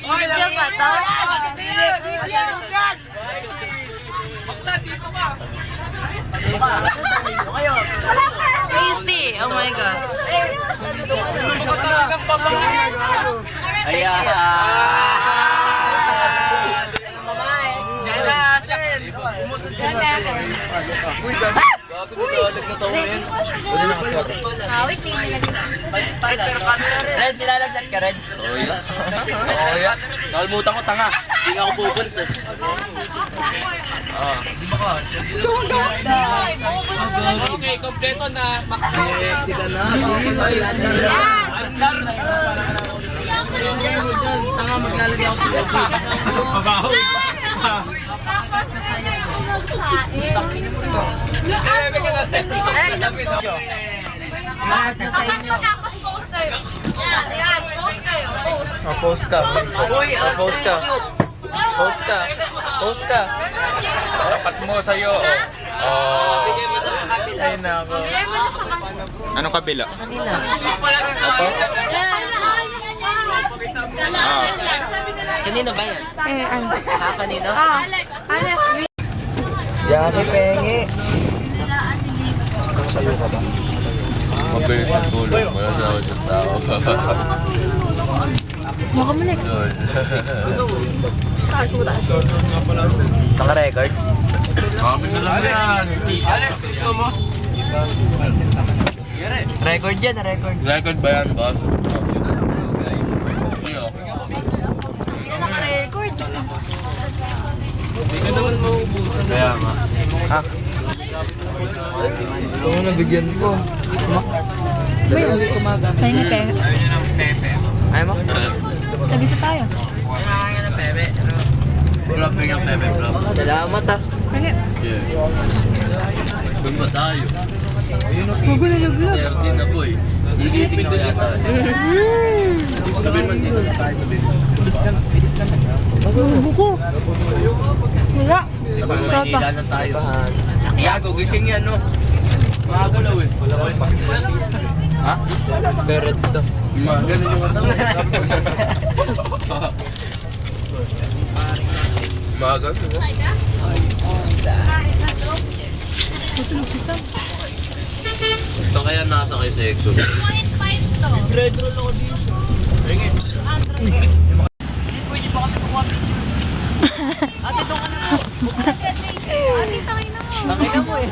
Video ba to? Crazy! Oh my God. Ayan. Ganasin! Ganasin! Hawik, tingin na Red, nilalagnat ka, Red? Oo yan. Oo yan. Nakalimutan ko, tanga. Hindi nga ako bubult eh. Di ba ka? Okay, kompleto na. Hindi ka na. Tanga, maglalagay ako sa Mabaho. Lahat na sa inyo. Post ka. Post ka. Post ka. Post ka. Tapat mo sa'yo. Ay nako. Anong kabila? Kanino ba yan? Kanino? Jackie Pengi. Sayo ka ba? Mabilis ang tulog. Wala sa ako sa tao. Mukha mo next. Taas mo, taas. Naka-record? Kami na lang yan. Alex, gusto mo? Record yan, record. Record ba yan, boss? Hindi oh. Yan naka-record. Hindi ka naman mauubusan. Kaya nga. Ah. Ito mo nabigyan ko. Tayo na, Pe. Ayaw mo? Tag-isa tayo. Bro, bigyan pepe, bro. Salamat ah. Kaya. Yeah. Doon ba tayo? Magulog-log. 30 na boy. Gigising na kaya tayo. Sabihin man dito na tayo. Buko. Wala. Maynila na tayo. Gago, gising yan no? Makagalaw eh. Ha? Pero ito. Ganun yung mata. Magagalaw. Ito kaya nasa kay Sexo. Red roll ako dito. Ringin. Pwede ba kami kukuha video? Ate, doon ka na po. Ate, tangin na mo. Tangin na mo eh.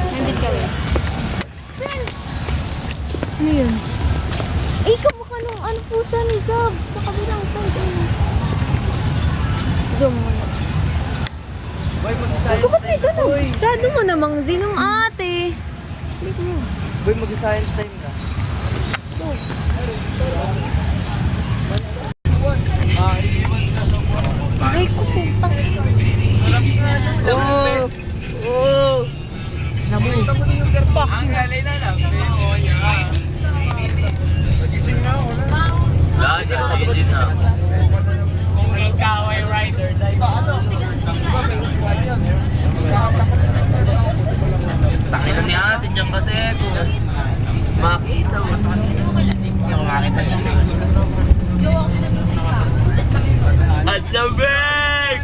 Nandit ka rin. Ano yun? Eh, kamukha nung ano po siya ni Gab. Sa kabilang side. Zoom mo na. Boy, mag-science Bakit time ito na, boy. na? Sado mo namang zinong ate. Click mo. Boy, mag-science time na. Ay, kuputang. Oh! Oh! Ang galay na lang. Magising na ako na. Lagi, hindi na. Kung ikaw ay rider, dahil Takita ni Asin yan kasi kung makita mo. Yung makita niya. At lamig!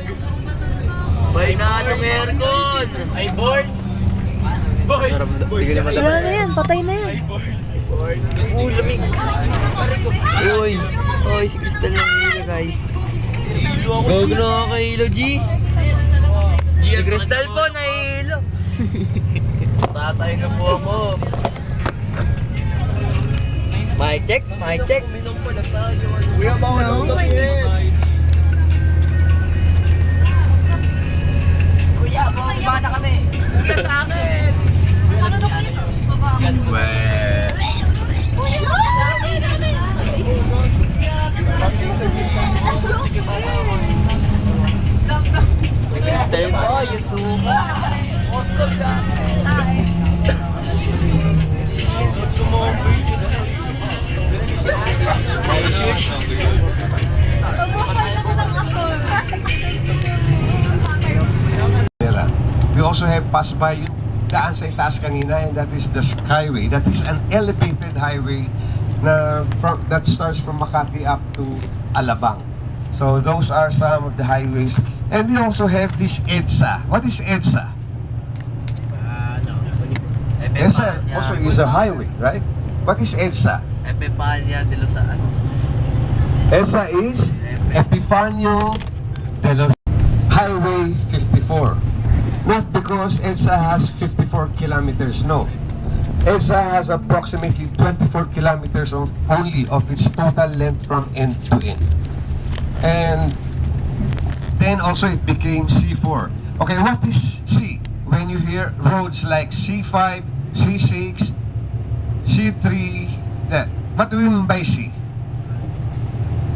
May nanong aircon! ay bored. Boy! Wala na yan, patay na yan. Lamig! Uy! Uy, si Crystal ng hilo guys. Gawag na ako kay Hilo, G! Si Crystal po na hilo! Tatay na po ako. Mic check, mic check. Kuya, bawal out of shit. Kuya, bawal na kami. Kuya sa akin. Ano na kayo? Well, Crystal po, yung suka. Oscar sa akin. Gusto mo ang video na. Ay, shush. We also have passed by yung daan sa itaas kanina, and that is the Skyway. That is an elevated highway na that starts from Makati up to Alabang. So those are some of the highways. And we also have this EDSA. What is EDSA? EDSA also is a highway, right? What is EDSA? Epipania de Los Santos. EDSA is Epifanio de los Highway 54. Not because EDSA has 54 kilometers, no. EDSA has approximately 24 kilometers only of its total length from end to end. And then also it became C4. Okay, what is C? When you hear roads like C5, C6, C3, that, what do we mean by C?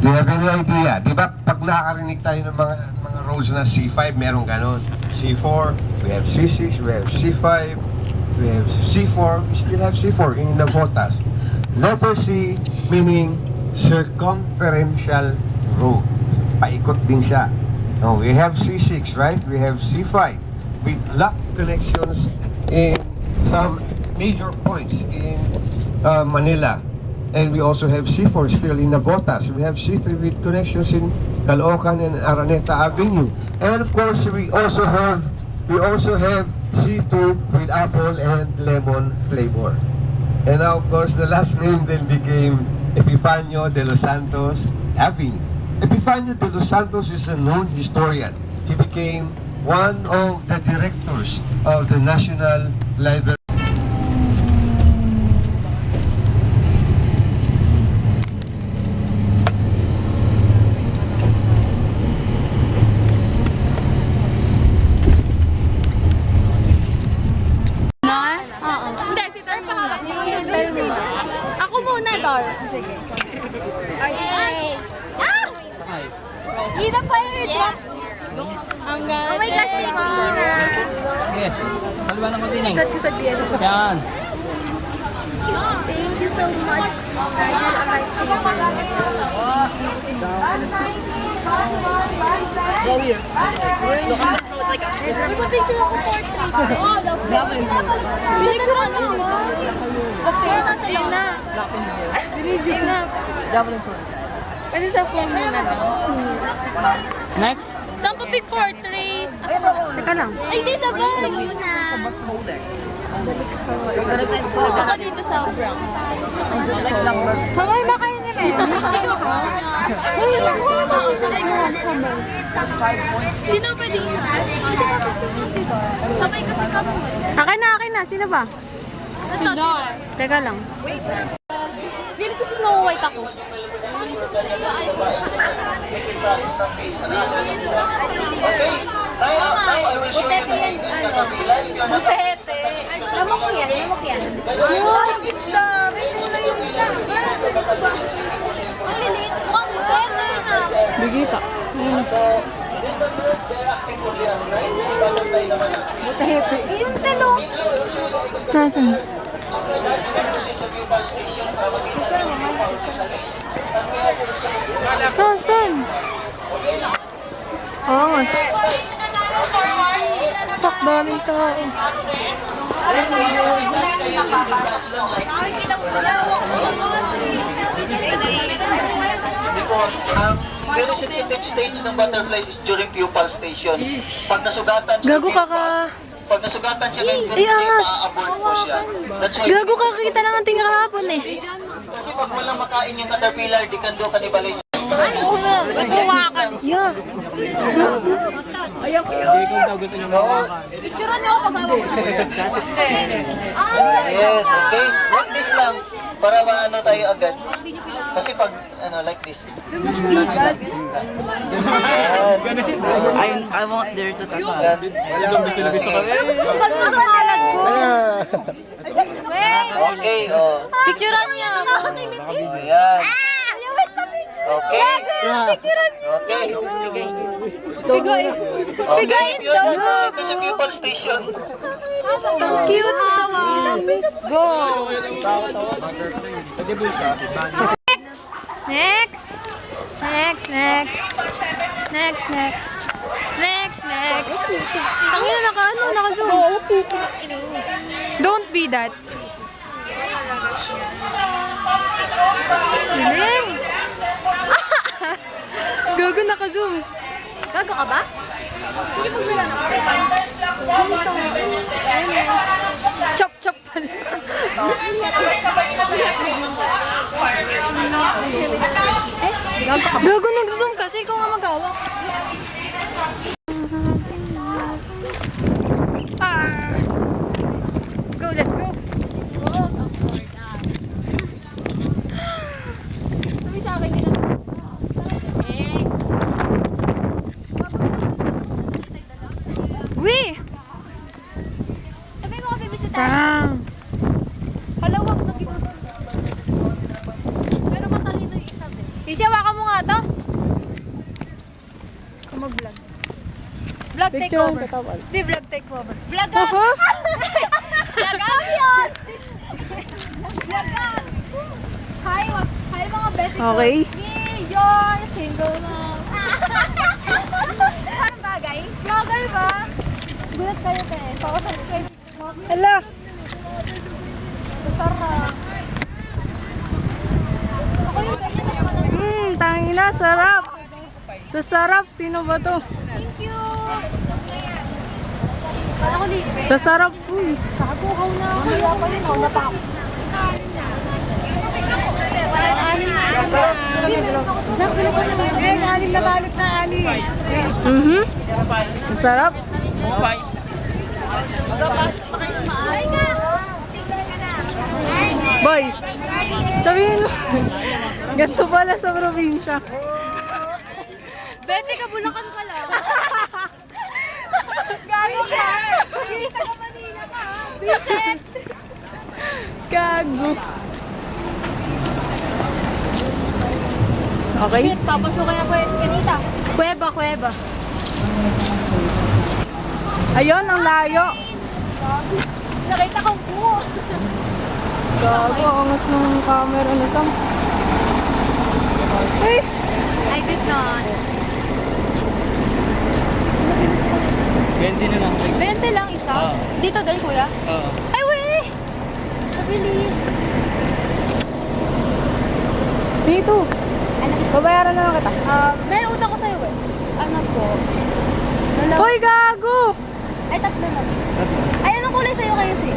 Do you have any idea? Di ba pag nakakarinig tayo ng mga roads na C5, meron ganon. C4, we have C6, we have C5, we have C4, we still have C4 in Navotas. Letter C meaning circumferential road. Paikot din siya. No, we have C6, right? We have C5 with lock connections in some major points in Manila. And we also have C4 still in Navotas. We have C3 with connections in Caloocan and Araneta Avenue. And of course, we also have C2 with apple and lemon flavor. And now, of course, the last name then became Epifanio de los Santos Avenue. Epifanio de los Santos is a known historian. He became one of the directors of the National Library. Hindi, si Tor pa. Ako muna, Tor. Sige. Ay! Ah! Ida pa yun. Yes! Ang ganda. Oh my gosh, Mara. Yes. Halwa na matineng. Sat ko sa diyan. Yan. Thank you so much. Dahil ang Go here. Picture ako portrait. Picture ano? Okay, nasa loob. Javelin throw. Pwede sa phone mo na lang. Next. Saan pa pick portrait? Teka lang. Ay, di sa bag. Ako dito sa brown. Kamay ba kayo ni Mary? Ikaw ba? Uy, sino pwede isa? Sabay kasi kami. Akin na. Sino ba? Ito, teka lang. Wait lang. Feeling ko si Snow White ako. Butete yan. Butete. Lamok yan. Parang isda. May kulay yung isda. Ang lilit. Ang butete na. Bigita. Butete. Yung talo. Nasaan? Nasaan? Oh. Fuck, daming tao. Very sensitive stage ng butterflies is during pupal station. Pag nasugatan siya, Gago ka ka. Pag nasugatan siya ng infant, ma-abort po siya. That's why, Gago ka, kita ng ating kahapon eh. kasi pag walang makain yung caterpillar, di kan do cannibalism. Yeah. Picturean niyo ako pag hawak ko. Yes, okay. Like this lang, para maano tayo agad. Kasi pag, like this. I want there to touch. Pag nakakalad ko. Okay, oh. Picturean niya. Oh, yan. Okay. Okay. Bigay. Okay, yun na. Proceed to sa pupal station. Ang cute naman. Go. Next. Ang ina naka-zoom. Don't be that. Galing. Go. Gago, naka-zoom. Gago ka ba? Chop, chop pala. Gago, nag-zoom kasi. Ikaw nga mag-awak. Let's go, let's go. Sabi sa akin nila. Uy! Sabi mo ka bibisita. Halawak na dito. Pero matalino yung isa. Pisi, hawakan mo nga to. Kung mag-vlog. Vlog takeover. Di vlog takeover. Vlog up! Vlog up yun! Vlog up! Hi mga beses ko. Okay. Me, you're single mom. Parang bagay? Bagay ba? Gulat kayo, te. Pakasal kayo. Hala. Sarap. Ako yung ganyan na naman. Tangina, sarap. Sa sarap, sino ba to? Thank you. Kala ko di. Sa sarap. Kakakuhaw na ako. Kaya pa yun. Nauna pa ako. Sa sarap. Boy, sabihin mo. Ganito pala sa probinsya. Bete ka, Bulacan ka lang. Gago ka. Isa ka Manila ka. Vincent. Gago. Okay. Wait, papasukan na po yung kanita. Kuweba. Ayun, ang layo. Nakita ko po. Gago, angas ng camera ni Sam. Hey! I did not. 20 na lang. 20 lang isa? Oo. Dito din, kuya? Oo. Ay, weh! Nabilis. Dito. Babayaran na lang kita. May utang ko sa'yo, eh. Ano po? Dalawa. Hoy, gago! Ay, tatlo na. Ay, anong kulay sa'yo kayo, si?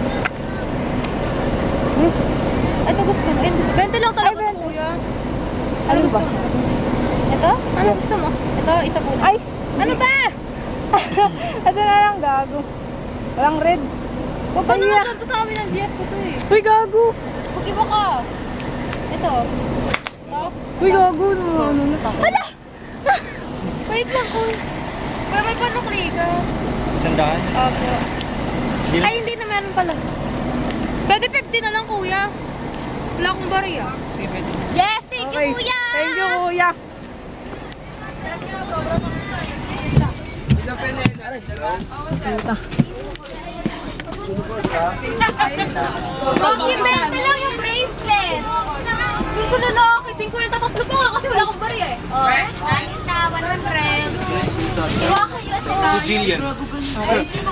Yes. Ito gusto mo. 20 lang talaga ito, kuya. Ano Ano gusto ba? mo? Ito? Ano gusto mo? Ito, isa po. Ay! Ano ba? Ito na lang, gago. Walang red. Huwag ka Ay, naman yeah. ganito sa amin ng GF ko to, eh. Hoy, gago! Huwag iba ka. Ito. Hoy, gago. Ano na? Hala! Wait lang, kuya. Kuya, may panukli ka. Sandaan. Opo. Ay, hindi na meron pala. Pwede 50 na lang, kuya. Wala akong bariya. Sige, pwede. Yes, thank Okay. you, kuya! Thank you, kuya. Bakit 20 lang yung bracelet? Dun sa lalaki, 50 tatlo pa nga kasi wala akong bariya eh. Oh. 100. Si Jillian.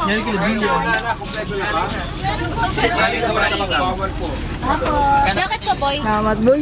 Yan kila Jillian. Bakit ka, boy? Salamat, boy.